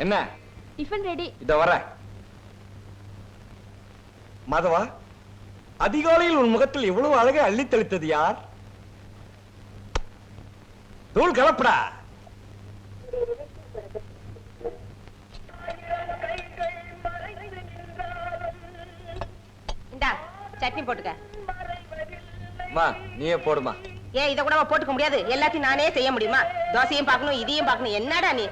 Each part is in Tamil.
என்ன டிஃபன் ரெடி. இத வர. மாதவா, அதிகாலையில் உன் முகத்தில் இவ்வளவு அழகை அள்ளி தெளித்தது யார்? தூள் கலப்படா. இந்தா சட்னி போட்டுக்க. மா நீயே போடுமா. ஏன் இத கூட போட்டுக்க முடியாது? எல்லாத்தையும் நானே செய்ய முடியுமா? தோசையும் பார்க்கணும், இதையும் பார்க்கணும். என்னடா நீ?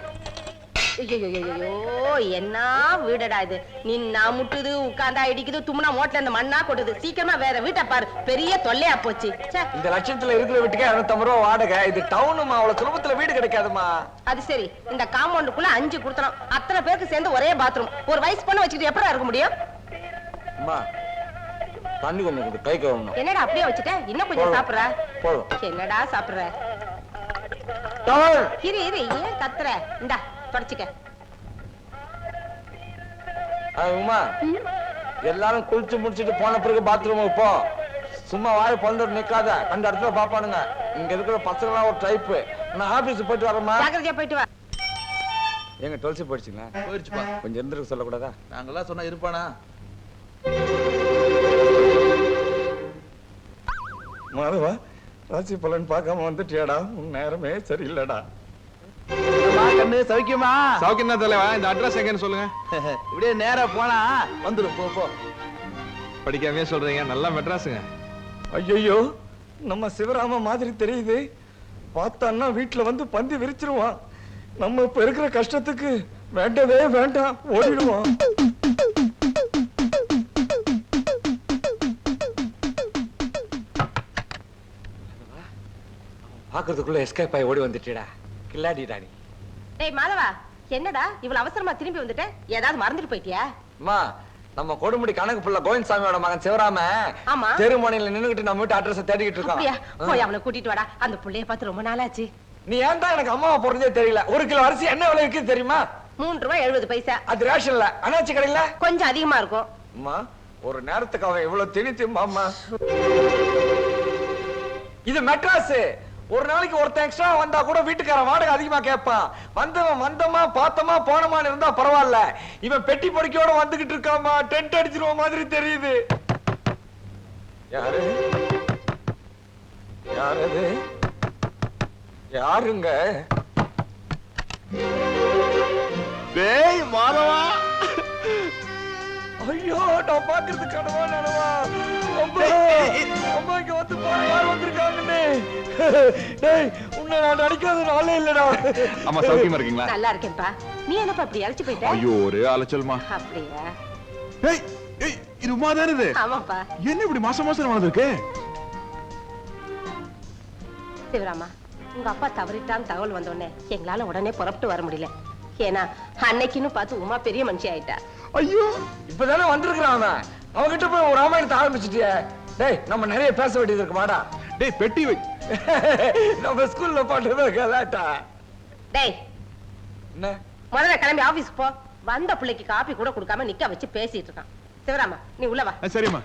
ஐயோ, என்ன வீடடா இது? நின்னா முட்டுது, உட்கார்ந்தா இடிக்குது, தும்னா மோட்ல இந்த மண்ணா கொட்டுது. சீக்கிரமா வேற வீட்டை பாரு, பெரிய தொல்லையா போச்சு. இந்த லட்சத்துல இருக்கிற வீட்டுக்கு 250 ரூபா வாடகை. இது டவுனுமா, அவ்வளவு சுலபத்துல வீடு கிடைக்காதுமா. அது சரி, இந்த காம்பவுண்டுக்குள்ள 5 கொடுத்தணும். அத்தனை பேருக்கு சேர்ந்து ஒரே பாத்ரூம். ஒரு வயசு பொண்ணு வச்சுக்கிட்டு எப்படி இருக்க முடியும்? அம்மா தண்ணி கொஞ்சம் கொடு, கை கழுவணும். என்னடா அப்படியே வச்சுட்ட? இன்னும் கொஞ்சம் சாப்பிடுற? என்னடா சாப்பிடுற? இரு இரு, ஏன் கத்துற? இந்தா தொடச்சுக்க. உமா, எல்லாரும் குளிச்சு முடிச்சிட்டு போன பிறகு பாத்ரூமுக்கு போ. சும்மா வாய பந்து நிக்காத, அந்த இடத்துல பாப்பானுங்க. இங்க இருக்கிற பசங்களாம் ஒரு டைப். நான் ஆபீஸ் போயிட்டு வரேம்மா. ஜாக்கிரதையா போயிட்டு வா. எங்க டுவெல்த் போயிடுச்சுங்களா? போயிடுச்சுப்பா. கொஞ்சம் இருந்திருக்கு சொல்லக்கூடாதா? நாங்கெல்லாம் சொன்னா இருப்பானா? மாதவா, ராசி பலன் பார்க்காம வந்துட்டியாடா? உன் நேரமே சரியில்லடா. கண்ணு சௌக்கியமா? சௌக்கியம் தான் தலைவா. இந்த அட்ரஸ் எங்கன்னு சொல்லுங்க. இப்படியே நேரா போனா வந்துடும். போ போ. படிக்காமே சொல்றீங்க, நல்லா மெட்ராஸுங்க. ஐயோ, நம்ம சிவராம மாதிரி தெரியுது. பார்த்தான்னா வீட்டுல வந்து பந்தி விரிச்சிருவான். நம்ம இப்ப இருக்கிற கஷ்டத்துக்கு வேண்டவே வேண்டாம், ஓடிடுவான். பாக்குறதுக்குள்ள எஸ்கேப் ஆகி ஓடி வந்துட்டா. கில்லாடிடா நீ. டேய் மாதவா, என்னடா இவ்வளவு அவசரமா திரும்பி வந்துட்ட? ஏதாவது மறந்துட்டு போயிட்டியா? அம்மா, நம்ம கொடுமுடி கணக்கு புள்ள கோவிந்தசாமியோட மகன் சிவராம ஆமா தெருமணியில நின்னுகிட்டு நம்ம வீட்டு அட்ரஸ் தேடிக்கிட்டு இருக்கான். போய் அவனை கூட்டிட்டு வாடா. அந்த புள்ளைய பார்த்து ரொம்ப நாளாச்சு. நீ ஏன் தான் எனக்கு அம்மாவை போறதே தெரியல. 1 கிலோ அரிசி என்ன விலை இருக்கு தெரியுமா? 3 ரூபாய் 70 பைசா. அது ரேஷன்ல, அனாச்சி கடையில கொஞ்சம் அதிகமா இருக்கும். அம்மா, ஒரு நேரத்துக்கு அவன் இவ்வளவு திணித்துமாமா. இது மெட்ராஸ். ஒரு நாளைக்கு ஒருத்தன் எக்ஸ்ட்ரா வந்தா கூட வீட்டுக்காரன் வாடகை அதிகமா கேட்பான். வந்தவன் வந்தமா பார்த்தமா போனமான்னு இருந்தா பரவாயில்ல. இவன் பெட்டி படுக்கையோட வந்துகிட்டு இருக்காமா. டென்ட் அடிச்சிருவ மாதிரி தெரியுது. யாரு யாரது? யாருங்க? டேய் மாதவா. ஐயோ, நான் பாக்குறது கனவா நனவா? அம்மா இங்க வந்து பாரு, யார் வந்திருக்காங்கன்னு. டேய், உன்னை நான் நடிக்காத நாளே இல்லடா. அம்மா சௌக்கியமா இருக்கீங்களா? நல்லா இருக்கேன்ப்பா. நீ என்னப்பா இப்படி அழைச்சு போயிட்ட? ஐயோ, ஒரே அலைச்சல்மா. அப்படியா? ஏய் ஏய், இது உமா தானே இது? ஆமாப்பா. என்ன இப்படி மாசம் மாசம் வந்திருக்கு? சிவராமா, உங்க அப்பா தவறிட்டான்னு தகவல் வந்தோடனே எங்களால உடனே புறப்பட்டு வர முடியல. ஏன்னா அன்னைக்குன்னு பார்த்து உமா பெரிய மனுஷி ஆயிட்டா. ஐயோ, இப்பதானே வந்திருக்கிறான் அவன். அவன்கிட்ட போய் ஒரு ராமாயணத்தை ஆரம்பிச்சுட்டியே. டேய், நம்ம நிறைய பேச வேண்டியது இருக்கு. வாடா. டேய், பெட்டி வை. நம்ம ஸ்கூல்ல பாட்டுறத கலாட்டா. டேய், என்ன? முதல்ல கிளம்பி ஆபீஸ் போ. வந்த பிள்ளைக்கு காபி கூட கொடுக்காம நிக்க வச்சு பேசிட்டு இருக்கான். சிவராமா, நீ உள்ள வா. சரிம்மா.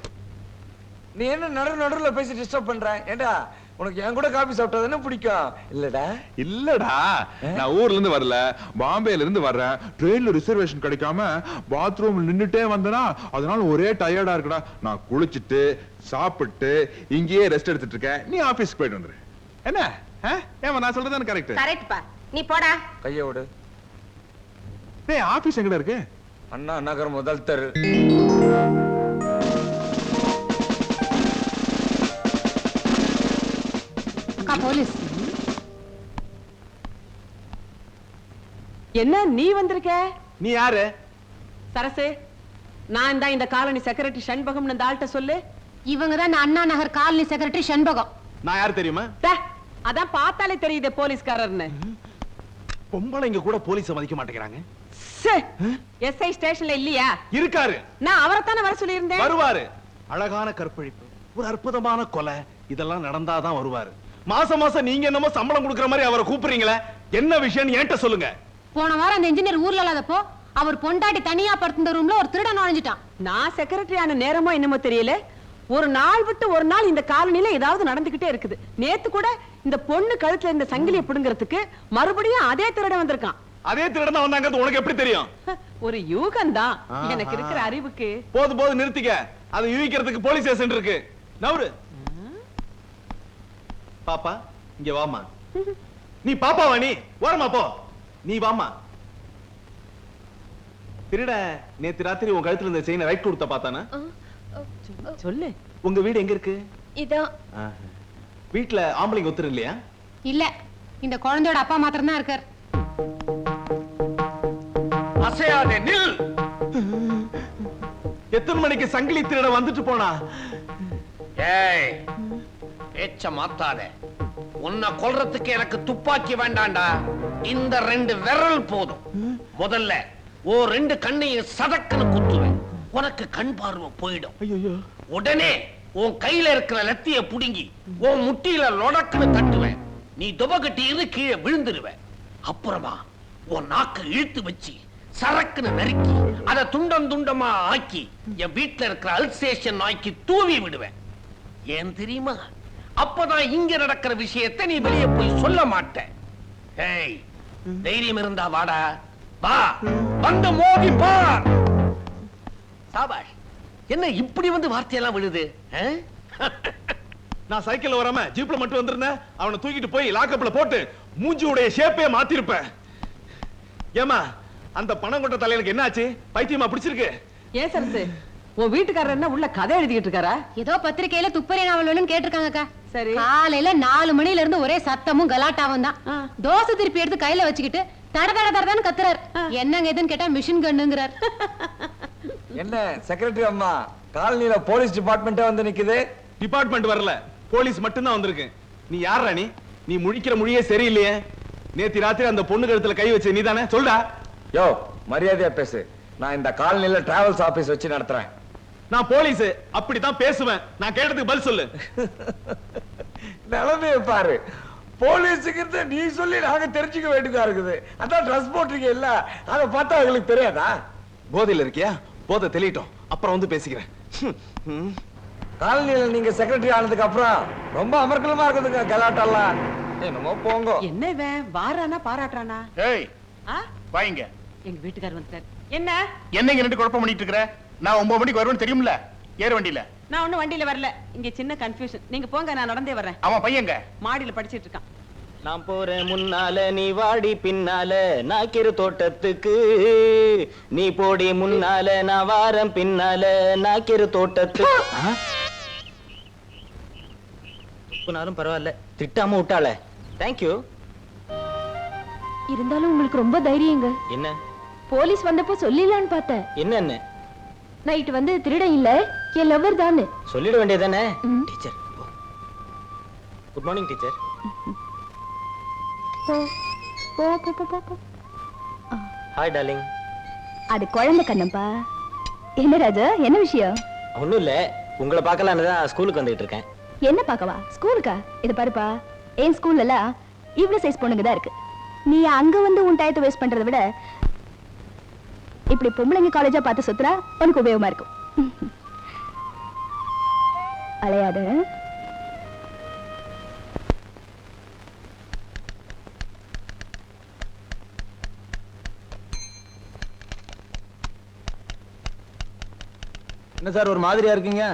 நீ என்ன நடுவுல பேசி டிஸ்டர்ப் பண்ற? ஏண்டா, உனக்கு என் கூட காபி சாப்பிட்டா பிடிக்கும் இல்லடா? இல்லடா, நான் ஊர்ல இருந்து வரல, பாம்பேல இருந்து வர்றேன். ட்ரெயின்ல ரிசர்வேஷன் கிடைக்காம பாத்ரூம்ல நின்னுட்டே வந்தனா, அதனால ஒரே டயர்டா இருக்குடா. நான் குளிச்சிட்டு சாப்பிட்டு இங்கேயே ரெஸ்ட் எடுத்துட்டு இருக்கேன். நீ ஆபீஸ்க்கு போயிட்டு வந்துரு. என்ன? ஏமா நான் சொல்றது கரெக்ட்? கரெக்ட்பா. நீ போடா. கைய விடு. டேய், ஆபீஸ் எங்கடா இருக்கு? அண்ணா நகர் முதல் தெரு. போலீஸ். என்ன நீ வந்திருக்க? நீ யாரு? சரசு, நான் தான் இந்த காலனி செக்ரட்டரி சண்பகம். அந்த ஆள்கிட்ட சொல்லு. இவங்க தான் அண்ணா நகர் காலனி செக்ரட்டரி சண்பகம். நான் யாரு தெரியுமா? அதான் பார்த்தாலே தெரியுது போலீஸ்காரர்னு. பொம்பளைங்க கூட போலீஸ மதிக்க மாட்டேங்கிறாங்க. எஸ்ஐ ஸ்டேஷன்ல இல்லையா? இருக்காரு. நான் அவரைத்தானே வர சொல்லி இருந்தேன். வருவாரு. அழகான கற்பழிப்பு, ஒரு அற்புதமான கொலை, இதெல்லாம் நடந்தாதான் வருவாரு. மாசம் மாசம் நீங்க என்னமோ சம்பளம் கொடுக்கற மாதிரி அவரை கூப்பிடுறீங்களே, என்ன விஷயம் என்கிட்ட சொல்லுங்க. போன வாரம் அந்த இன்ஜினியர் ஊர்ல இல்லாதப்போ அவர் பொண்டாட்டி தனியா படுத்திருந்த ரூம்ல ஒரு திருடன் நுழைஞ்சிட்டான். நான் செக்ரட்டரி ஆன நேரமோ என்னமோ தெரியல, ஒரு நாள் விட்டு ஒரு நாள் இந்த காலனில ஏதாவது நடந்துகிட்டே இருக்குது. நேத்து கூட இந்த பொண்ணு கழுத்துல இந்த சங்கிலியை பிடுங்கிறதுக்கு மறுபடியும் அதே திருடன் வந்திருக்கான். அதே திருடன் தான் வந்தாங்கிறது உனக்கு எப்படி தெரியும்? ஒரு யூகம் தான் எனக்கு இருக்கிற அறிவுக்கு. போதும் போதும் நிறுத்திக்க. அது யூகிக்கிறதுக்கு போலீஸ் ஸ்டேஷன் இருக்கு. நவுரு. பாப்பா இங்க வாமா. நீ பாப்பாவா? நீ ஓரமா போ. நீ வாமா. திருட நேத்து ராத்திரி உன் கழுத்துல இருந்த செயினை ரைட் கொடுத்த பார்த்தானா? சொல்லு. உங்க வீடு எங்க இருக்கு? இதான். வீட்டுல ஆம்பளைங்க ஒத்துரு இல்லையா? இல்ல, இந்த குழந்தையோட அப்பா மாத்திரம் தான் இருக்கார். அசையாதே, நில். எத்தனை மணிக்கு சங்கிலி திருட வந்துட்டு போனா? ஏய், பேச்ச மாத்தாத. உன்னை கொல்றதுக்கு எனக்கு துப்பாக்கி வேண்டாண்டா. இந்த 2 விரல் போதும். முதல்ல ஓ 2 கண்ணையும் சதக்குன்னு குத்துவேன். உனக்கு கண் பார்வை போயிடும். ஐயோ. உடனே உன் கையில இருக்கிற லத்திய புடுங்கி உன் முட்டியில லொடக்குன்னு தட்டுவேன். நீ துபகட்டி இருந்து கீழே விழுந்துடுவேன். அப்புறமா உன் நாக்க இழுத்து வச்சு சரக்குன்னு நறுக்கி அதை துண்டம் துண்டமா ஆக்கி என் வீட்டுல இருக்கிற அல்சேஷன் நாய்க்கு தூவி விடுவேன். ஏன் தெரியுமா? அப்பதான் இங்க நடக்கிற விஷயத்தை நீ வெளியே போய் சொல்ல மாட்ட. ஏய், தைரியம் இருந்தா வாடா. வா, வந்து மோதி பார். சாபாஷ். என்ன இப்படி வந்து வார்த்தையெல்லாம் விழுது? நான் சைக்கிள்ல வராம ஜீப்ல மட்டும் வந்திருந்தேன். அவனை தூக்கிட்டு போய் லாக்கப்ல போட்டு மூஞ்சியோட ஷேப்பே மாத்திருப்பேன். ஏமா, அந்த பணம் கொட்ட தலையனுக்கு என்ன ஆச்சு? பைத்தியமா பிடிச்சிருக்கு? ஏன் சரசு, உன் வீட்டுக்காரர் என்ன உள்ள கதை எழுதிக்கிட்டு இருக்காரா? ஏதோ பத்திரிக்கையில துப்பறி நாவல் வேணும்னு கேட்டிருக்காங்கக்கா. சரி. காலையில 4 மணில இருந்து ஒரே சத்தமும் கலாட்டாவும் தான். தோசை திருப்பி எடுத்து கையில வச்சுக்கிட்டு தட தட தடன்னு கத்துறாரு. என்னங்க எதுன்னு கேட்டா மிஷின் கண்ணுங்கிறார். என்ன செக்ரட்டரி அம்மா, காலனில போலீஸ் டிபார்ட்மெண்டே வந்து நிக்குது? டிபார்ட்மெண்ட் வரல, போலீஸ் மட்டும் தான் வந்திருக்கு. நீ யார் ராணி? நீ முழிக்கிற மொழியே சரியில்லையே. நேத்து ராத்திரி அந்த பொண்ணு கழுத்துல கை வச்ச நீதானே? சொல்டா. யோ, மரியாதையா பேசு. நான் இந்த காலனில டிராவல்ஸ் ஆபீஸ் வச்சு நடத்துறேன். நான் போலீஸ், அப்படித்தான் பேசுவேன். நான் கேட்டதுக்கு பதில் சொல்லு. நிலைமைய பாரு. போலீஸுக்கு நீ சொல்லி நாங்க தெரிஞ்சுக்க வேண்டியதா இருக்குது. அதான் ட்ரெஸ் போட்டிருக்க இல்ல, அதை பார்த்தா அவங்களுக்கு தெரியாதா? போதையில இருக்கியா? போதை தெளிட்டோம், அப்புறம் வந்து பேசிக்கிறேன். காலனியில நீங்க செக்ரட்டரி ஆனதுக்கு அப்புறம் ரொம்ப அமர்க்கலமா இருக்குதுங்க கலாட்டெல்லாம். என்னமோ போங்க. என்ன இவன் வாரானா பாராட்டுறானா? ஏய், ஆ? வாங்க. எங்க வீட்டுக்காரர் வந்துட்டார். என்ன என்னங்க 2 குழப்பம் பண்ணிட்டு இருக்கற? நான் 9 மணிக்கு வருவேன்னு தெரியும்ல? ஏறு வண்டியில. நான் ஒண்ணும் வண்டியில வரல. இங்க சின்ன கன்ஃபியூஷன். நீங்க போங்க, நான் நடந்தே வரேன். அவன் பையங்க மாடியில படிச்சிட்டு இருக்கான். நான் போறேன் முன்னால, நீ வாடி பின்னால, நாக்கிரு தோட்டத்துக்கு. நீ போடி முன்னால, நான் வாரம் பின்னால, நாக்கிரு தோட்டத்துக்கு. துப்புனாலும் பரவாயில்ல, திட்டாம விட்டாள. தேங்க்யூ. இருந்தாலும் உங்களுக்கு ரொம்ப தைரியங்க. என்ன? போலீஸ் வந்தப்போ சொல்லிடலான்னு பார்த்தேன். என்ன? நைட் வந்து திருடன் இல்ல, என் லவ்வர் தானே சொல்லிட வேண்டியதானே? Teacher, good morning teacher. Hi darling. அது குழந்தை கண்ணப்பா. என்ன ராஜா, என்ன விஷயம்? ஒண்ணும் இல்ல, உங்களை பார்க்கலான்னு தான் ஸ்கூலுக்கு வந்துட்டு இருக்கேன். என்ன பார்க்கவா? ஸ்கூலுக்கா? இது பாருப்பா, என் ஸ்கூல்ல எல்லாம் இவ்வளவு சைஸ் பொண்ணுங்க தான் இருக்கு. நீ அங்க வந்து உன் டயத்தை வேஸ்ட் பண்றதை விட இப்படி பொம்பளைங்க காலேஜா பார்த்து சுத்துறா உனக்கு உபயோகமா இருக்கும். அலையாத. என்ன சார் ஒரு மாதிரியா இருக்கீங்க?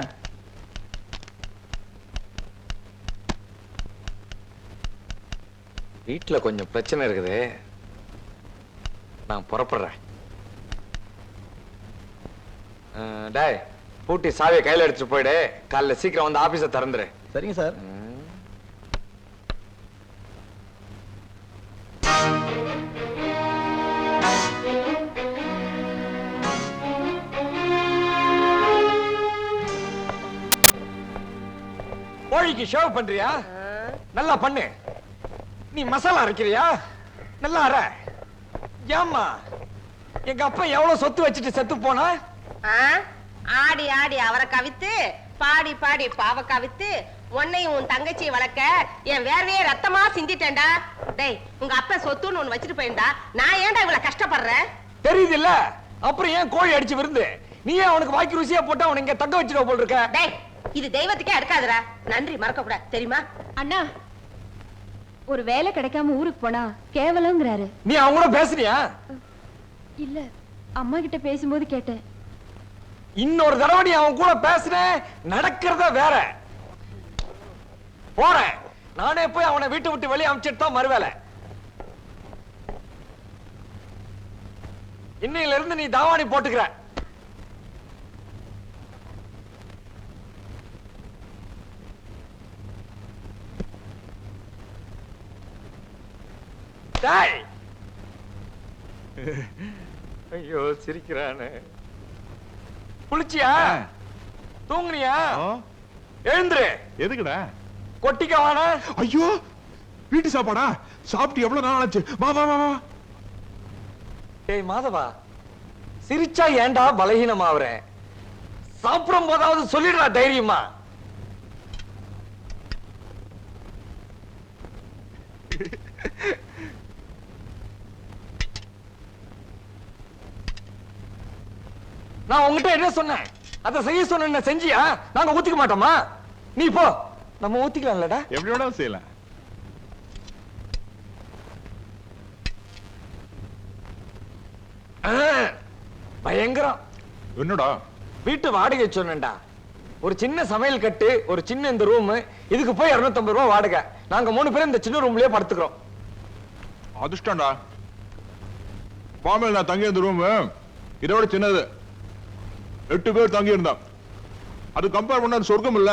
வீட்டுல கொஞ்சம் பிரச்சனை இருக்குது, நான் புறப்படுறேன். டேய், பூட்டி சாவியை கையில எடுத்துட்டு போயிடு. காலைல சீக்கிரம் வந்து ஆபீஸ திறந்துரு. சரிங்க சார். கோழிக்கு ஷேவ் பண்றியா? நல்லா பண்ணு. நீ மசாலா அரைக்கிறியா? நல்லா அரை. ஏம்மா, எங்க அப்பா எவ்வளவு சொத்து வச்சுட்டு செத்து போனா? ஆடி ஆடி அவரை கவித்து, பாடி பாடி பாவ கவித்து, உன்னையும் உன் தங்கச்சியை வளர்க்க என் வேர்வையே ரத்தமா சிந்திட்டேன்டா. டேய், உங்க அப்பா சொத்துன்னு ஒண்ணு வச்சுட்டு போயிருந்தா நான் ஏன்டா இவ்வளவு கஷ்டப்படுறேன்? தெரியுது இல்ல, அப்புறம் ஏன் கோழி அடிச்சு விருந்து? நீயே அவனுக்கு வாய்க்கு ருசியா போட்டு அவனை இங்க தக்க வச்சிருக்க போல் இருக்க. டேய், இது தெய்வத்துக்கே அடுக்காதுடா. நன்றி மறக்க கூடாது, தெரியுமா? அண்ணா, ஒரு வேலை கிடைக்காம ஊருக்கு போனா கேவலங்கிறாரு. நீ அவங்க கூட பேசுறியா? இல்ல, அம்மா கிட்ட பேசும்போது கேட்டேன். இன்னொரு தடவை நீ அவன் கூட பேசுற நடக்கிறத வேற. போறேன் நானே போய் அவனை வீட்டு விட்டு வெளியே அனுப்பிச்சிட்டு தான் மறுவேலை. இன்னையில இருந்து நீ தாவாணி போட்டுக்கிற. ஐயோ சிரிக்கிறானே. குளிச்சியா? தூங்குனியா? எழுந்துரு. எதுக்குடா? கொட்டிக்கவானா? ஐயோ வீட்டு சாப்பாடா? சாப்பிட்டு எவ்வளவு நாள் ஆச்சு? வா வா வா வா. டேய் மாதவா, சிரிச்சா ஏன்டா பலகீனமாவற? சாப்பிடும் போதாவது சொல்லிடுறா தைரியமா. நான் உங்ககிட்ட என்ன சொன்னேன்? அதை செய்ய சொன்ன செஞ்சியா? நாங்க ஊத்திக்க மாட்டோமா? நீ போ, நம்ம ஊத்திக்கலாம்லடா. எப்படி வேணாலும் செய்யலாம். பயங்கரம். என்னடா? வீட்டு வாடகை சொன்னேன்டா. ஒரு சின்ன சமையல் கட்டு, ஒரு சின்ன இந்த ரூம், இதுக்கு போய் 250 ரூபாய் வாடகை. நாங்க 3 பேரும் இந்த சின்ன ரூம்லயே படுத்துக்கிறோம். அதிர்ஷ்டம்டா. பாம்பேல நான் தங்கி இருந்த ரூம் இதோட சின்னது. 8 பேர் தங்கி இருந்தான். அது கம்பேர் பண்ண சொர்க்கம் இல்ல.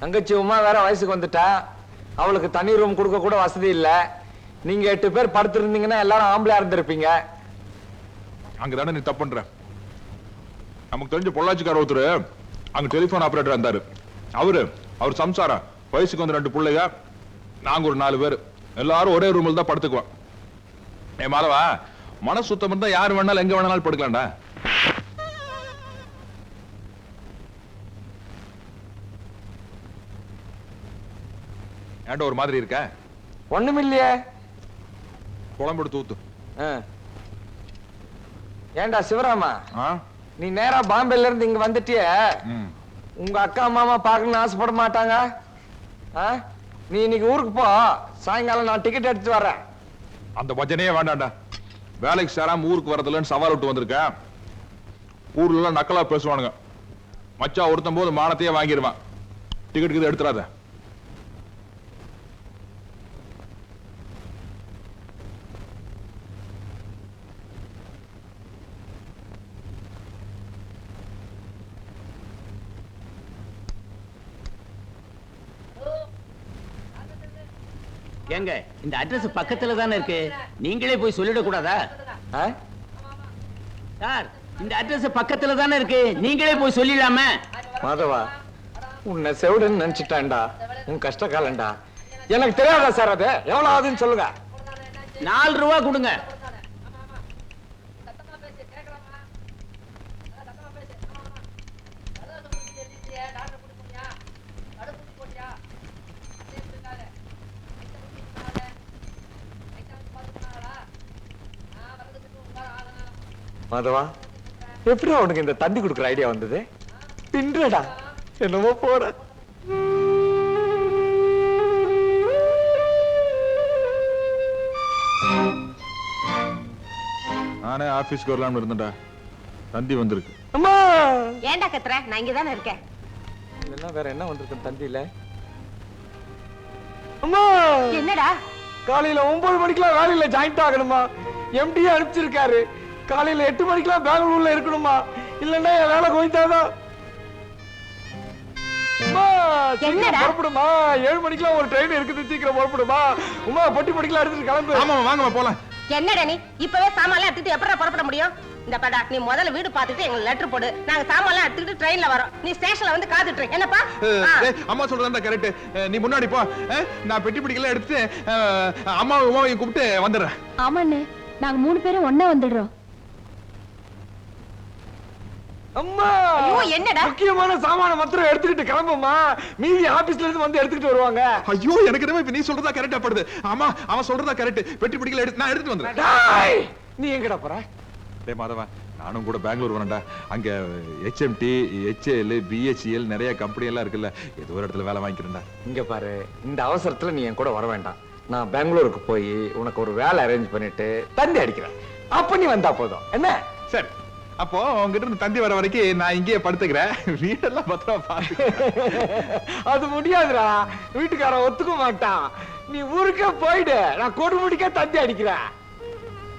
தங்கச்சி உமா வேற வயசுக்கு வந்துட்டா. அவளுக்கு தனி ரூம் கொடுக்க கூட வசதி இல்ல. நீங்க 8 பேர் படுத்திருந்தீங்கன்னா எல்லாரும் ஆம்பளையா இருந்திருப்பீங்க. அங்கதானே நீ தப்பு பண்ற. நமக்கு தெரிஞ்ச பொள்ளாச்சிக்கார ஒருத்தர் அங்க டெலிபோன் ஆபரேட்டர் இருந்தாரு. அவர் சம்சாரம், வயசுக்கு வந்து 2 பிள்ளைங்க, நாங்க ஒரு 4 பேர், எல்லாரும் ஒரே ரூம்ல தான் படுத்துக்குவோம். ஏ மாதவா, மனசு சுத்தம் இருந்தா யாரு வேணாலும் எங்க வேணாலும் படுக்கலாம்டா. ஏன்டா ஒரு மாதிரி இருக்க? ஒண்ணுமில்லையே. குழம்பு எடுத்து ஊத்து. ஏண்டா சிவராமா, ஆ? நீ நேரா பாம்பேல இருந்து இங்க வந்துட்டிய. ம். உங்க அக்கா மாமா பார்க்கணும்னு ஆசைப்பட மாட்டாங்க? ஆ? நீ இன்னைக்கு ஊருக்கு போ, சாயங்காலம் நான் டிக்கெட் எடுத்து வரேன். அந்த பஜனையே வேண்டாம்டா. வேலைக்கு சேராம ஊருக்கு வரதுலன்னு சவால் விட்டு வந்திருக்கேன். ஊர்ல எல்லாம் நக்கலா பேசுவானுங்க. மச்சா ஒருத்தன் போது மானத்தையே வாங்கிடுவான். டிக்கெட்டுக்கு எடுத்துறாத. ஏங்க, இந்த அட்ரஸ் பக்கத்துல தானே இருக்கு, நீங்களே போய் சொல்லிட கூடாதா? சார், இந்த அட்ரஸ் பக்கத்துல தானே இருக்கு, நீங்களே போய் சொல்லிடலாமே. மாதவா, உன்னை செவிடுன்னு நினைச்சிட்டான்டா. உன் கஷ்ட காலண்டா. எனக்கு தெரியாதா சார்? அது எவ்வளவு ஆகுதுன்னு சொல்லுங்க. 4 ரூபா கொடுங்க. மாதவா, எப்படி உனக்கு இந்த தந்தி கொடுக்குற ஐடியா வந்தது? தின்றடா, என்னமோ போற. நானே ஆபீஸ்க்கு வரலாம்னு இருந்தேன்டா. தந்தி வந்திருக்கு. அம்மா, ஏன்டா கத்துற? நான் இங்கதானே இருக்கேன். என்ன வேற என்ன வந்திருக்கு தந்தியில? அம்மா, என்னடா? காலையில 9 மணிக்கெல்லாம் வேலையில ஜாயிண்ட் ஆகணுமா? எம்டி அனுப்பிச்சிருக்காரு. காலையில 8 மணிக்கெல்லாம் பெங்களூர்ல இருக்கணுமா? இல்லன்னா என் வேலை கோயித்தாதான். என்னடா? புறப்படுமா? 7 மணிக்கெல்லாம் ஒரு ட்ரெயின் இருக்குது, சீக்கிரம் புறப்படுமா? உமா பொட்டி பொடிக்கலாம் எடுத்துட்டு கிளம்பு. ஆமா வாங்கம்மா போலாம். என்னடா நீ இப்பவே சாமான்லாம் எடுத்துட்டு எப்படா புறப்பட முடியும்? இந்த படா, நீ முதல்ல வீடு பார்த்துட்டு எங்களுக்கு லெட்டர் போடு. நாங்க சாமான்லாம் எடுத்துட்டு ட்ரெயின்ல வரோம். நீ ஸ்டேஷன்ல வந்து காத்துட்டு இரு. என்னப்பா? அம்மா சொல்றதா கரெக்ட். நீ முன்னாடி போ. நான் பெட்டி பிடிக்கலாம் எடுத்து அம்மாவை உமாவையும் கூப்பிட்டு வந்துடுறேன். ஆமாண்ணே, நாங்க 3 பேரும் ஒண்ணா வந்துடுறோம். அம்மா, ஐயோ, என்னடா? முக்கியமான சாமான மாத்திரம் எடுத்துக்கிட்டு கிளம்புமா. மீதி ஆபீஸ்ல இருந்து வந்து எடுத்துக்கிட்டு வருவாங்க. ஐயோ, எனக்கு என்ன இப்ப நீ சொல்றதா கரெக்டா படுது. ஆமா, அவன் சொல்றதா கரெக்ட். பெட்டி பிடிக்கல நான் எடுத்துட்டு வந்துடுறேன். டேய், நீ எங்கடா போற? டேய் மாதவா, நானும் கூட பெங்களூர் வரேன்டா. அங்க HMT, HAL, BHEL நிறைய கம்பெனி எல்லாம் இருக்குல்ல, ஏதோ ஒரு இடத்துல வேலை வாங்கிக்கிறேன்டா. இங்க பாரு, இந்த அவசரத்துல நீ என் கூட வர வேண்டாம். நான் பெங்களூருக்கு போய் உனக்கு ஒரு வேலை அரேஞ்ச் பண்ணிட்டு தந்தி அடிக்கிறேன். அப்ப நீ வந்தா போதும். என்ன? சரி, அப்போ உங்ககிட்ட இருந்து தந்தி வர வரைக்கும் நான் இங்கேயே படுத்துக்கிறேன். வீடெல்லாம் பத்திரமா பாத்து. அது முடியாதுடா, வீட்டுக்காரன் ஒத்துக்க மாட்டான். நீ ஊருக்கே போயிடு, நான் கொடுமுடிக்க தந்தி அடிக்கிறேன்.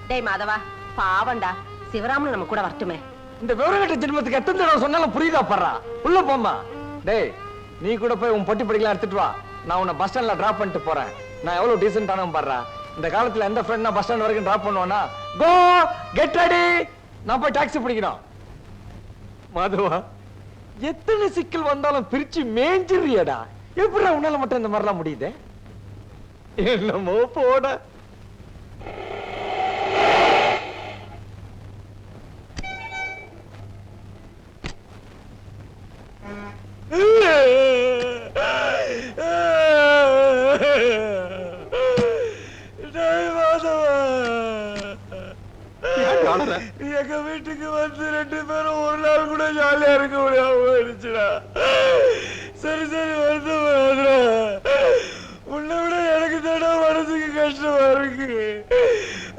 டேய் மாதவா, பாவண்டா, சிவராமன் நம்ம கூட வரட்டுமே. இந்த விவரங்கட்ட ஜென்மத்துக்கு எத்தனை தடவை சொன்னாலும் புரியுதா படுறா? உள்ள போமா. டேய், நீ கூட போய் உன் பொட்டி படிக்கலாம் எடுத்துட்டு வா. நான் உன்னை பஸ் ஸ்டாண்ட்ல டிராப் பண்ணிட்டு போறேன். நான் எவ்வளவு டீசென்டானவன் பாடுறா. இந்த காலத்துல எந்த ஃப்ரெண்ட் பஸ் ஸ்டாண்ட் வரைக்கும் டிராப் பண்ணுவானா? கோ கெட் ரெடி, நான் போய் டாக்ஸி பிடிக்கணும். மாதவா, எத்தனை சிக்கல் வந்தாலும் பிரிச்சு மேஞ்சிரியாடா. எப்படி உன்னால மட்டும் இந்த மாதிரிலாம் முடியுது? என்னமோ போட. எங்க வீட்டுக்கு வந்து 2 பேரும் ஒரு நாள் கூட ஜாலியா இருக்க முடியாம போயிடுச்சுடா. சரி சரி, வந்து உன்னை விட எனக்கு தானே மனசுக்கு கஷ்டமா இருக்கு.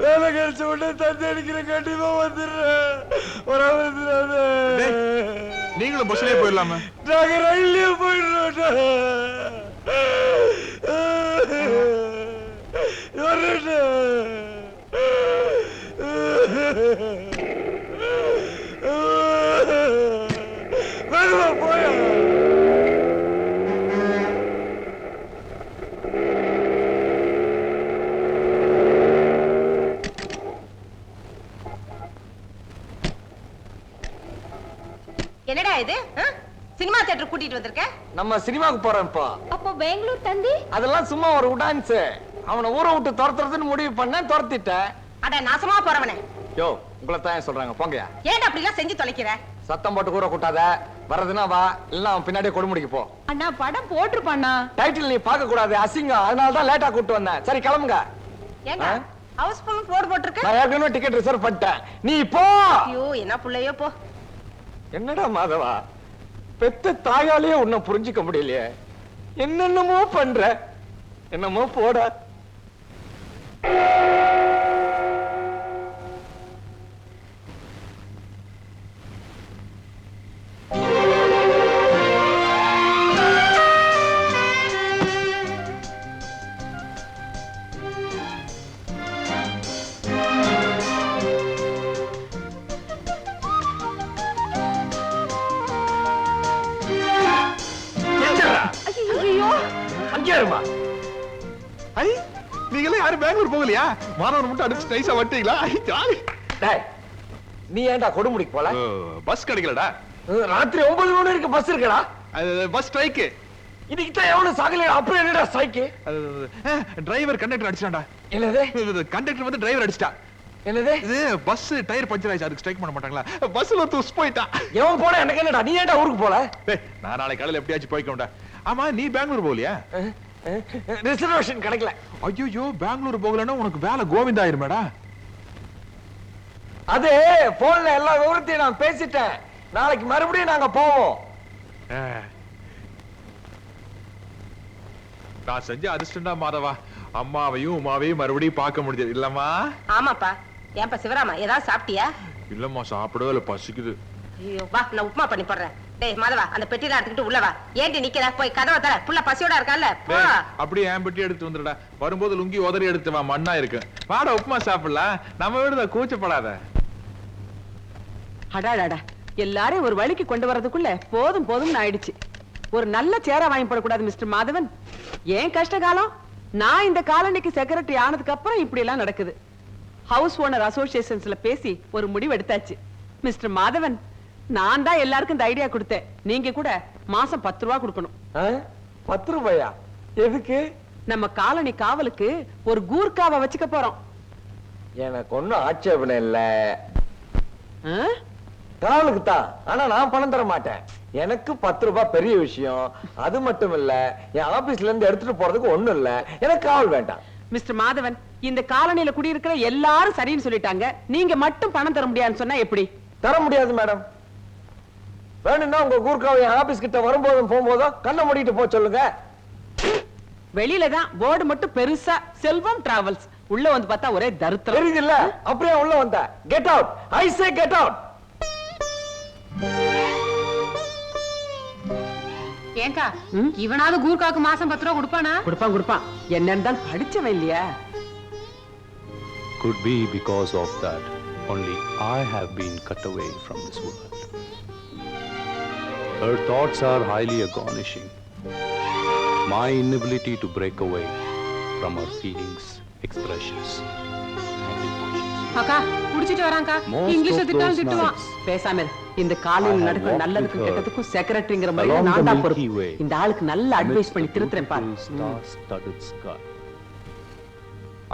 வேலை கிடைச்ச உடனே தந்தி அடிக்கிற, கண்டிப்பா வந்துடுறேன். நீங்களும் பஸ்லயே போயிடலாமா? நாங்க ரயில்லயே போயிடுறோம். போயா என்னடா இது? சினிமா தியேட்டர் கூட்டிட்டு வந்திருக்க? நம்ம சினிமாக்கு போறோம்ப்பா. அப்போ பெங்களூர் தந்தி அதெல்லாம் சும்மா ஒரு உடான்ஸ். அவனை ஊரை விட்டு துரத்துறதுன்னு முடிவு பண்ண, துரத்திட்டேன். அட நாசமா போறவனே. யோ, உங்களை தான் சொல்றாங்க, போங்கயா. ஏன்டா அப்படி எல்லாம் செஞ்சு தொலைக்கிற? சத்தம் போட்டு கூற கூட்டாத. வரதுன்னா வா, இல்ல அவன் பின்னாடியே கொடுமுடிக்கு போ. அண்ணா படம் போட்டிருப்பாண்ணா. டைட்டில் நீ பார்க்க கூடாது, அசிங்கம். அதனால தான் லேட்டா கூட்டு வந்தேன். சரி கிளம்புங்க. ஏங்க ஹவுஸ்ஃபுல் போர்டு போட்டுருக்கு? நான் ஏற்கனவே டிக்கெட் ரிசர்வ் பண்ணிட்டேன். நீ போ. ஐயோ, என்ன புள்ளையோ போ. என்னடா மாதவா, பெத்த தாயாலேயே உன்னை புரிஞ்சுக்க முடியலையே. என்னென்னமோ பண்ற. என்னமோ போட. நீங்களே யாரும் பெங்களூர் போகலையா? மாணவர் மட்டும் அடிச்சு நைஸா வட்டீங்களா? ஜாலி. டேய், நீ ஏன்டா கொடுமுடிக்கு போல? பஸ் கிடைக்கலடா. ராத்திரி 9 மணி வரைக்கும் பஸ் இருக்குடா. Bus strike. இன்னைக்கு தான் எவனும் சாகலையா? அப்புறம் என்னடா ஸ்ட்ரைக்? Driver conductor அடிச்சான்டா. என்னது? கண்டக்டர் வந்து டிரைவர் அடிச்சிட்டா. என்னது? இது பஸ் டயர் பஞ்சர் ஆயிடுச்சு, அதுக்கு ஸ்ட்ரைக் பண்ண மாட்டாங்களா? பஸ்ல துஸ் போயிட்டா. எவன் போட எனக்கு என்னடா? நீ ஏன்டா ஊருக்கு போல? நான் நாளைக்கு காலையில எப்படியாச்சும் போய்க்கோண்டா. ஆமா, நீ பெங்களூர் போகலையா? ரிசர்வேஷன் கிடைக்கல. ஐயோ, பெங்களூர் போகலன்னா உனக்கு வேலை கோவிந்தா ஆயிருமேடா. அது போன்ல எல்லா விவரத்தையும் நான் பேசிட்டேன். நாளைக்கு மறுபடியும் நாங்க போவோம். நான் செஞ்ச அதிர்ஷ்டம்டா மாதவா. அம்மாவையும் உமாவையும் மறுபடியும் பார்க்க முடியாது இல்லம்மா? ஆமாப்பா. ஏன்பா சிவராமா, ஏதாவது சாப்பிட்டியா? இல்லம்மா, சாப்பிடவே இல்ல, பசிக்குது. ஐயோ, வா, நான் உப்புமா பண்ணி போடுறேன். டேய் மாதவா, அந்த பெட்டில எடுத்துக்கிட்டு உள்ள வா. ஏண்டி நிக்கிற? போய் கதவை தர. புள்ள பசியோட இருக்கான்ல, போ. அப்படியே என் பெட்டி எடுத்து வந்துடுடா. வரும்போது லுங்கி உதறி எடுத்து வா, மண்ணா இருக்கு. வாடா உப்புமா சாப்பிடலாம். நம்ம வீடுதா, கூச்சப்படாத. அடாடாடா, எல்லாரும் ஒரு வழிக்கு கொண்டு வரதுக்குள்ள போதும் போதும்னு ஆயிடுச்சு. ஒரு நல்ல சேரா வாங்கி போடக்கூடாது மிஸ்டர் மாதவன்? ஏன் கஷ்ட காலம்? நான் இந்த காலனிக்கு செக்ரட்டரி ஆனதுக்கு அப்புறம் இப்படி எல்லாம் நடக்குது. ஹவுஸ் ஓனர் அசோசியேஷன்ஸ்ல பேசி ஒரு முடிவு எடுத்தாச்சு. மிஸ்டர் மாதவன், நான் தான் எல்லாருக்கும் இந்த ஐடியா கொடுத்தேன். நீங்க கூட மாசம் 10 ரூபாய் கொடுக்கணும். 10 ரூபாயா? எதுக்கு? நம்ம காலனி காவலுக்கு ஒரு கூர்க்காவை வச்சுக்க போறோம். எனக்கு ஒண்ணும் ஆட்சேபனை இல்ல. காவலுக்கு தான், ஆனா நான் பணம் தர மாட்டேன். எனக்கு 10 ரூபாய் பெரிய விஷயம். அது மட்டும் இல்ல, என் ஆபீஸ்ல இருந்து எடுத்துட்டு போறதுக்கு ஒண்ணும் இல்ல. எனக்கு காவல் வேண்டாம். மிஸ்டர் மாதவன், இந்த காலனியில குடியிருக்கிற எல்லாரும் சரின்னு சொல்லிட்டாங்க. நீங்க மட்டும் பணம் தர முடியாதுன்னு சொன்னா எப்படி? தர முடியாது மேடம். வேணும்னா உங்க கூர்க்காவை ஆபீஸ் கிட்ட வரும்போதும் போகும்போதும் கண்ணை மூடிட்டு போக சொல்லுங்க. வெளியில தான் போர்டு மட்டும் பெருசா செல்வம் டிராவல்ஸ், உள்ள வந்து பார்த்தா ஒரே தருத்திரம். தெரியுது இல்ல? அப்படியே உள்ள வந்த. கெட் அவுட், ஐ சே கெட் அவுட். ஏங்கா இவனாவது கூர்க்காக்கு மாசம் 10 ரூபா கொடுப்பானா? கொடுப்பான் என்னன்னு தான் படிச்சவன் இல்லையா? Could be because of that only I have been cut away from this world. Her thoughts are highly astonishing. My inability to break away from her feelings, expressions, and emotions. அக்கா குடிச்சிட்டு வராங்கா. Most இங்கிலீஷ்ல of திட்டாலும் those திட்டுவான். nights, பேசாம இரு. இந்த காலையில் I have நடக்கிற walked நல்லதுக்கும் with her கெட்டதுக்கும் செக்ரட்டரிங்கிற மாதிரி along நான் the தான் Milky பொறுப்பு. Way, இந்த ஆளுக்கு நல்ல அட்வைஸ் amidst பண்ணி the திருத்துறேன் பாரு. beautiful star-studded sky.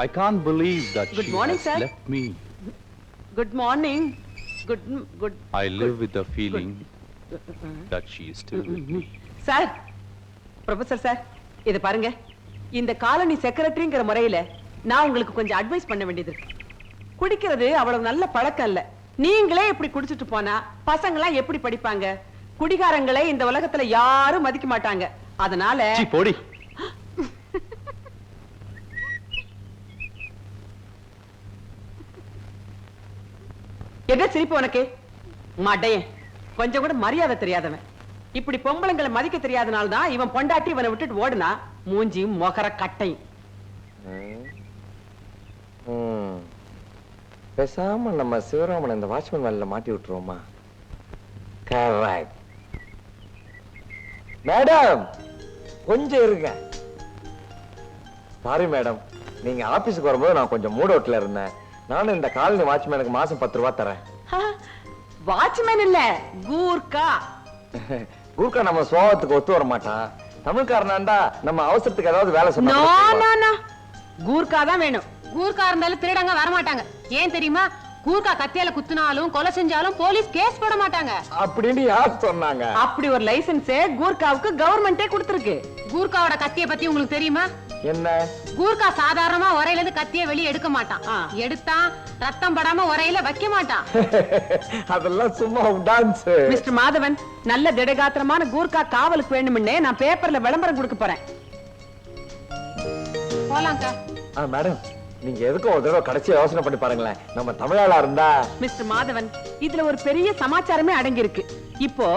I can't believe that Good she morning, has sir. left me. Good morning. Good I live with the feeling that she is still with me. Sir, professor sir, இத பாருங்க. இந்த காலனி செக்ரட்டரிங்கிற முறையில நான் உங்களுக்கு கொஞ்சம் அட்வைஸ் பண்ண வேண்டியது இருக்கு. குடிக்கிறது அவ்வளவு நல்ல பழக்கம் இல்ல. நீங்களே இப்படி குடிச்சிட்டு போனா பசங்களாம் எப்படி படிப்பாங்க? குடிகாரங்களை இந்த உலகத்துல யாரும் மதிக்க மாட்டாங்க. அதனால சீ போடி. என்ன சிரிப்பு உனக்கு? மடையன், கொஞ்சம் கூட மரியாதை தெரியாதவன். இப்படி பொம்பளைங்களை மதிக்க தெரியாதனால தான் இவன் பொண்டாட்டி இவனை விட்டுட்டு ஓடுனா. மூஞ்சியும் மொகர கட்டையும். பேசாம நம்ம சிவராமன் இந்த வாட்ச்மேன் வேலையில மாட்டி விட்டுருவோமா? கரெக்ட். மேடம் கொஞ்சம் இருங்க. சாரி மேடம், நீங்க ஆபீஸ்க்கு வரும்போது நான் கொஞ்சம் மூட் அவுட்ல இருந்தேன். நானும் இந்த காலனி வாட்ச்மேனுக்கு மாசம் 10 ரூபாய் தரேன். வாட்ச்மேன் இல்ல, கூர்க்கா. கூர்க்கா நம்ம சுவாவத்துக்கு ஒத்து வர மாட்டான். தமிழ்காரனாண்டா நம்ம அவசரத்துக்கு ஏதாவது வேலை நோ சொன்னா நோ நோ, கூர்க்கா தான் வேணும். கூர்க்கா இருந்தாலும் திருடங்க வர மாட்டாங்க. ஏன் தெரியுமா? கூர்க்கா கத்தியால குத்துனாலும் கொலை செஞ்சாலும் போலீஸ் கேஸ் போட மாட்டாங்க அப்படின்னு யார் சொன்னாங்க? அப்படி ஒரு லைசென்ஸே கூர்க்காவுக்கு கவர்மெண்டே கொடுத்திருக்கு. கூர்க்காவோட கத்திய பத்தி உங்களுக்கு தெரியுமா? என்ன? கூர்க்கா சாதாரணமா உரையில இருந்து கத்திய வெளியே எடுக்க மாட்டான். எடுத்தா ரத்தம் படாம உரையில வைக்க மாட்டான். அதெல்லாம் சும்மா டான்ஸ். மிஸ்டர் மாதவன், நல்ல திடகாத்திரமான கூர்க்கா காவலுக்கு வேணும்னே நான் பேப்பர்ல விளம்பரம் கொடுக்க போறேன். போலாம்க்கா. மேடம், நீங்க எதுக்கும் ஒரு தடவை கடைசி யோசனை பண்ணி பாருங்களேன். நம்ம தமிழாளா இருந்தா. மிஸ்டர் மாதவன், இதுல ஒரு பெரிய சமாச்சாரமே அடங்கி இருக்கு. இப்போ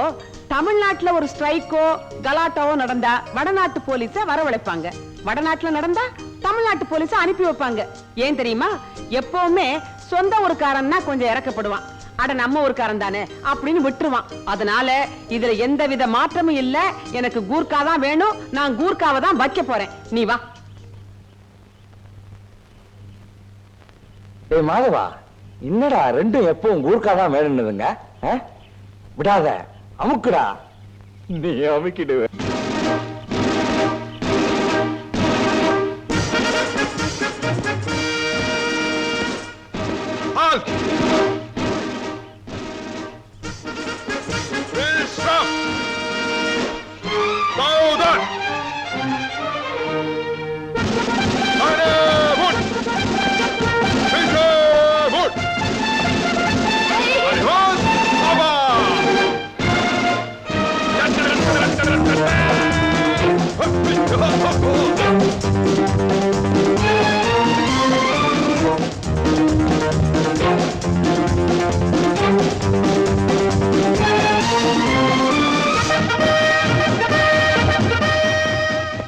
தமிழ்நாட்டுல ஒரு ஸ்ட்ரைக்கோ கலாட்டாவோ நடந்தா வடநாட்டு போலீஸ வரவழைப்பாங்க. வடநாட்டுல நடந்தா தமிழ்நாட்டு போலீஸ அனுப்பி வைப்பாங்க. ஏன் தெரியுமா? எப்பவுமே சொந்த ஊருக்காரன்னா கொஞ்சம் இறக்கப்படுவான். அட நம்ம ஊருக்காரன் தானே அப்படின்னு விட்டுருவான். அதனால இதுல எந்தவித மாற்றமும் இல்ல. எனக்கு கூர்க்கா தான் வேணும். நான் கூர்க்காவை தான் வைக்க போறேன். நீ வா. ஏய் மாதவா, என்னடா ரெண்டும் எப்பவும் கூர்க்கா தான் வேணும்னுதுங்க? விடாத, அமுக்குடா. நீ அமுக்கிடுவ.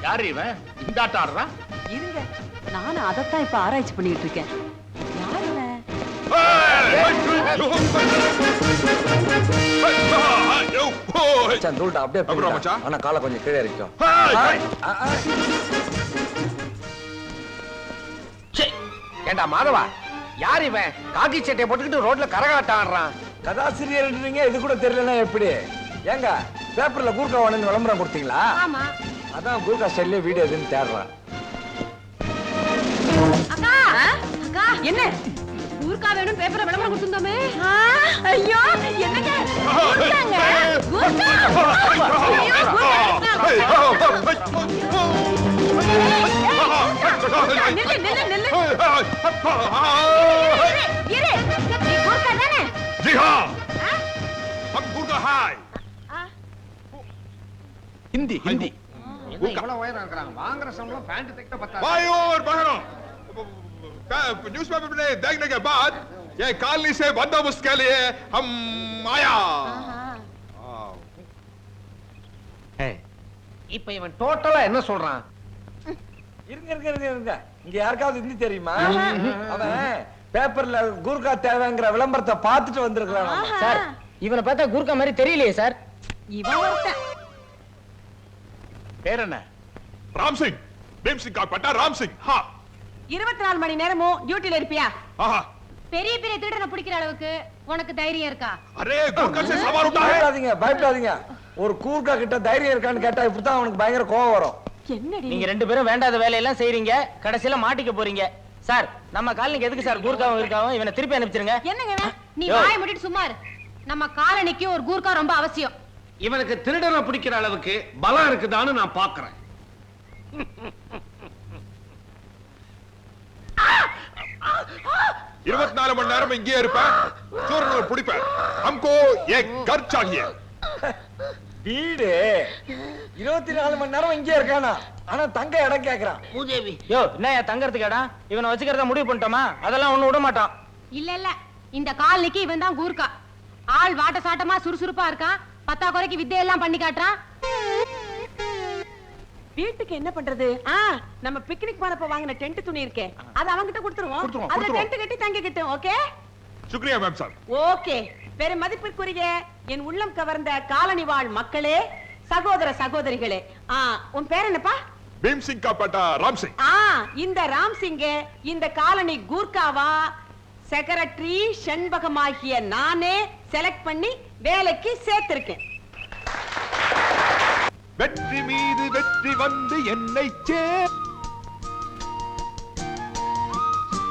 யாரு இவன்? இந்த ஆட்டம் ஆடுறான்? இருங்க, நானும் அதைத்தான் இப்ப ஆராய்ச்சி பண்ணிட்டு இருக்கேன். யார் இவன்? அப்படியே அப்புறம் மச்சான்? ஆனா காலை கொஞ்சம் கீழே இருக்கும். ஏண்டா மாதவா, யார் இவன்? காக்கி சட்டையை போட்டுக்கிட்டு ரோட்ல கரகாட்டம் ஆடுறான். கதாசிரியர் இது கூட தெரியலன்னா எப்படி? ஏங்க பேப்பர்ல கூர்க்கா வாங்கன்னு விளம்பரம் கொடுத்தீங்களா? ஆமா. அதான் கூர்க்கா ஸ்டைல்ல வீடியோ எதுன்னு தேடுறான். அக்கா அக்கா, என்ன கூர்க்கா வேணும் பேப்பர்ல விளம்பரம் கொடுத்துந்தோமே? ஐயோ என்னங்க கூர்க்காங்க, கூர்க்கா. ஐயோ, நில்லு நில்லு நில்லு. இரு, நீ கூர்க்கா தானே? जी हाँ, ஹிந்தி ஹிந்தி இவ்வளவு உயரம் இருக்கிறாங்க வாங்குற சம்பளம் பேண்ட் தைக்க பத்தாது भाई और बहनों न्यूज़पेपर में देखने के बाद ये कॉलोनी से बंदोबस्त के लिए हम आया இப்ப இவன் டோட்டலா என்ன சொல்றான் இருங்க இருங்க இருங்க இருங்க இங்க யாருக்காவது ஹிந்தி தெரியுமா அவன் பேப்பர்ல கூர்கா தேவைங்கிற விளம்பரத்தை பார்த்துட்டு வந்திருக்கலாம் சார் இவனை பார்த்தா கூர்க்கா மாதிரி தெரியலையே சார். இவன் ஒருத்தன் பேர் என்ன? राम सिंह भीम सिंह का पट्टा राम सिंह हाँ 24 மணி நேரமும் டியூட்டில இருப்பியா? हाँ பெரிய பெரிய திருடனை பிடிக்கிற அளவுக்கு உனக்கு தைரியம் இருக்கா? अरे गुरकर से सवार उठा है பயப்படாதீங்க பயப்படாதீங்க ஒரு கூர்க்கா கிட்ட தைரியம் இருக்கான்னு கேட்டா இப்படித்தான் அவனுக்கு பயங்கர கோவம் வரும். என்னடி நீங்க ரெண்டு பேரும் வேண்டாத வேலையெல்லாம் செய்றீங்க, கடைசியில மாட்டிக்க போறீங்க. சார் நம்ம காலனிக்கு எதுக்கு சார் கூர்க்காவும் இருக்காவும்? இவனை திருப்பி அனுப்பிச்சிருங்க. என்னங்க இவன்? நீ வாயை மூடிட்டு சும்மா இரு. நம்ம காலனிக்கு ஒரு கூர்க்கா ரொம்ப அவசியம். இவனுக்கு திருடனை பிடிக்கிற அளவுக்கு பலம் இருக்குதான்னு நான் பாக்குறேன் 24 மணி நேரம் இங்கே இருப்பேன் சூரனை பிடிப்பேன் हमको एक घर चाहिए வீடு 24 மணி நேரம் இங்கே இருக்கானா ஆனா தங்க இடம் கேக்குறான். மூதேவி யோ என்ன தங்கறதுக்கு இடம்? இவனை வச்சுக்கிறத முடிவு பண்ணிட்டோமா? அதெல்லாம் ஒண்ணு விட மாட்டான். இல்ல இல்ல இந்த காலனிக்கு இவன் தான் கூர்க்கா. ஆள் வாட்ட சாட்டமா சுறுசுறுப்பா இருக்கான். பத்தா குறைக்கு வித்தையெல்லாம் பண்ணி காட்டுறான். வீட்டுக்கு என்ன பண்றது? நம்ம பிக்னிக் போனப்ப வாங்கின டென்ட் துணி இருக்கே, அது அவங்கிட்ட கொடுத்துருவோம். அதுல டென்ட் கட்டி தங்கிக்கிட்டோம். ஓகே शुक्रिया मैम साहब ஓகே. பெரும் மதிப்பிற்குரிய என் உள்ளம் கவர்ந்த காலனி வாழ் மக்களே, சகோதர சகோதரிகளே, உன் பேர் என்னப்பா? भीम सिंह का पट्टा राम सिंह இந்த ராம் சிங்க இந்த காலனி கூர்க்காவா செக்ரட்டரி செண்பகமாகிய நானே செலக்ட் பண்ணி வேலைக்கு சேர்த்திருக்கேன். வெற்றி மீது வெற்றி வந்து என்னை சே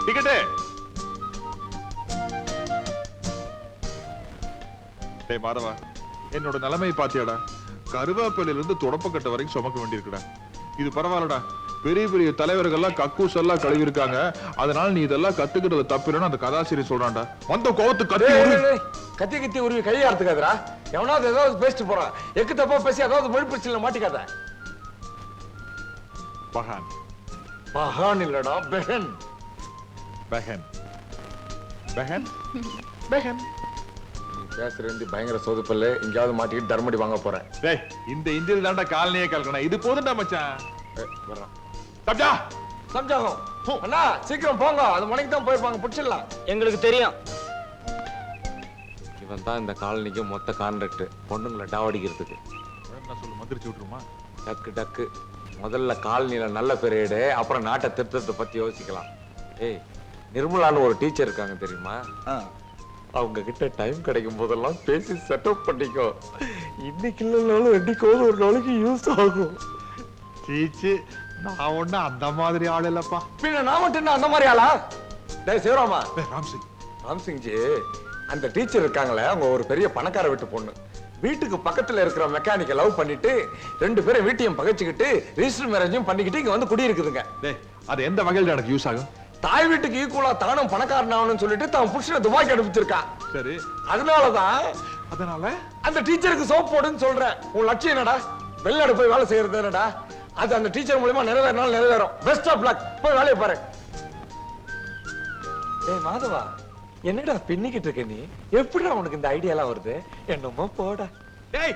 டிக்கெட் டேய் மாதவா என்னோட நிலைமை பாத்தியாடா கருவேப்பிலையில இருந்து தொடப்பக்கட்ட வரைக்கும் சுமக்க வேண்டியிருக்குடா இது பரவாயில்லடா பெரிய பெரிய தலைவர்கள்லாம் கக்கூஸ் எல்லாம் கழுவி இருக்காங்க அதனால நீ இதெல்லாம் கத்துக்கிட்டது தப்பில்லைன்னு அந்த கதாசிரியர் சொல்றான்டா வந்த கோவத்து கத்தி கத்தி கத்தி உருவி கையை அறுத்துக்காதரா எவனாவது ஏதாவது பேசிட்டு போறான் எக்கு தப்பா பேசி ஏதாவது மொழி பிரச்சனை மாட்டிக்காத பஹான் பஹான் இல்லடா பெஹன் பஹன் பஹன் பெஹன் நீ பேசுற இந்தி பயங்கர சொதுப்பல்ல எங்கயாவது மாட்டிக்கிட்டு தர்மடி வாங்க போறேன் டேய் இந்த இந்தியில தான்டா காலனியே கலக்கணும் இது போதும்டா மச்சான் வர்றான் சப்ஜா சம்ஜாகம் அண்ணா சீக்கிரம் போங்க அது மணிக்கு தான் போயிருப்பாங்க பிடிச்சிடலாம் எங்களுக்கு தெரியும். இவன் தான் இந்த காலனிக்கு மொத்த கான்ட்ராக்ட் பொண்ணுங்களை டாவடிக்கிறதுக்கு. சொல்லு மந்திரிச்சு விட்டுருமா டக்கு டக்கு முதல்ல காலனியில நல்ல பெரியடு அப்புறம் நாட்டை திருத்தத்தை பத்தி யோசிக்கலாம். ஏய் நிர்மலான்னு ஒரு டீச்சர் இருக்காங்க தெரியுமா? அவங்க கிட்ட டைம் கிடைக்கும் போதெல்லாம் பேசி செட்டப் பண்ணிக்கோ. இன்னைக்கு இல்லைனாலும் என்னைக்காவது ஒரு நாளைக்கு யூஸ் ஆகும். சீச்சு நான் ஒண்ணு அந்த மாதிரி ஆள் இல்லப்பா பின்ன நான் மட்டும் அந்த மாதிரி ஆளா? டேய் சிவராமா ராம்சிங் ராம்சிங் ஜி அந்த டீச்சர் இருக்காங்களே அவங்க ஒரு பெரிய பணக்கார வீட்டு பொண்ணு வீட்டுக்கு பக்கத்துல இருக்கிற மெக்கானிக்க லவ் பண்ணிட்டு ரெண்டு பேரும் வீட்டையும் பகைச்சுக்கிட்டு ரிஜிஸ்டர் மேரேஜும் பண்ணிக்கிட்டு இங்க வந்து குடியிருக்குதுங்க. டேய் அது எந்த வகையில எனக்கு யூஸ் ஆகும்? தாய் வீட்டுக்கு ஈக்குவலா தானும் பணக்காரன் ஆகணும்னு சொல்லிட்டு தான் புருஷனை துபாய்க்கு அனுப்பிச்சிருக்கா. சரி அதனால அந்த டீச்சருக்கு சோப் போடுன்னு சொல்றேன். உன் லட்சியம் என்னடா? வெளிநாடு போய் வேலை செய்யறது என்னடா? அது அந்த டீச்சர் மூலமா நிறைவேறினாலும் நிறைவேறும். Best of luck. போய் வேலையை பாரு. ஏய் மாதவா என்னடா பின்னிக்கிட்டு இருக்க நீ? எப்படிடா உனக்கு இந்த ஐடியா எல்லாம் வருது? என்னமோ போடா. டேய்